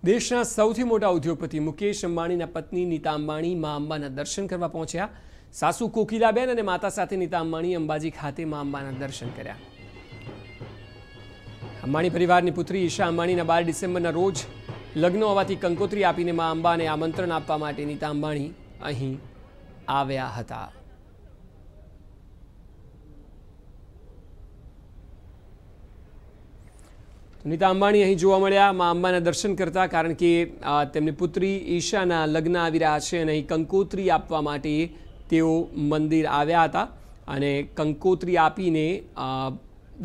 દેશના સૌથી મોટા ઉદ્યોગપતિ મુકેશ અંબાણીના પત્ની નીતા અંબાણી માં અંબાના દર્શન કરવા પહોંચ્યા। સાસુ કોકિલાબેન અને માતા સાથે નીતા અંબાણી અંબાજી ખાતે માં અંબાના દર્શન કર્યા। અંબાણી પરિવારની પુત્રી ઈશા અંબાણીના 12 ડિસેમ્બરના રોજ લગ્ન હોવાથી કંકોત્રી આપીને માં અંબાને આમંત્રણ આપવા માટે નીતા અંબાણી અહીં આવ્યા હતા। નીતા અંબાણી અહીં જોવા મળ્યા માં અંબાના દર્શન કરતા, કારણ કે તેમની પુત્રી ઈશાના લગ્ન આવી રહ્યા છે અને અહીં કંકોત્રી આપવા માટે તેઓ મંદિર આવ્યા હતા અને કંકોત્રી આપીને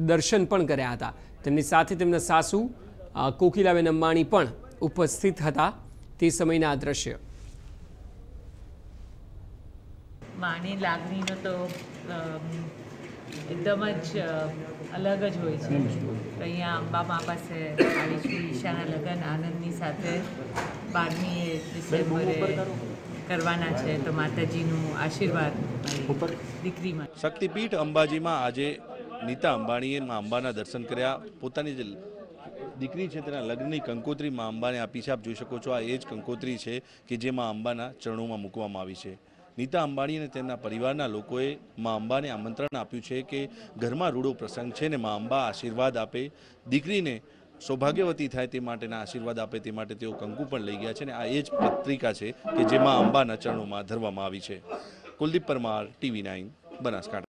દર્શન પણ કર્યા હતા। તેમની સાથે તેમના સાસુ કોકિલાબેન અંબાણી પણ ઉપસ્થિત હતા। તે સમયના આ દ્રશ્ય માની લાગણીનો તો એકદમ જ અલગ જ હોય છે। અહીંયા અંબા મા પાસે આવી છું। ઈશાના લગ્ન આનંદની સાથે 12મી ડિસેમ્બરે કરવાના છે, તો માતાજીનું આશીર્વાદ દીકરીમાં। શક્તિપીઠ અંબાજીમાં આજે નીતા અંબાણીએ મા અંબાના દર્શન કર્યા। પોતાની જે દીકરી છે તેના લગ્નની કંકોત્રી મા અંબાને આપી છે। આપ જોઈ શકો છો, આ એ જ કંકોત્રી છે કે જે મા અંબાના ચરણોમાં મૂકવામાં આવી છે। નીતા અંબાણી અને તેમના પરિવારના લોકોએ મા અંબાને આમંત્રણ આપ્યું છે કે ઘરમાં રૂડો પ્રસંગ છે ને મા અંબા આશીર્વાદ આપે, દીકરીને સૌભાગ્યવતી થાય તે માટેના આશીર્વાદ આપે, તે માટે તેઓ કંકુ પણ લઈ ગયા છે અને આ એ જ પત્રિકા છે કે જે મા અંબાના ચરણોમાં ધરવામાં આવી છે। કુલદીપ પરમાર, TV9, બનાસકાંઠા।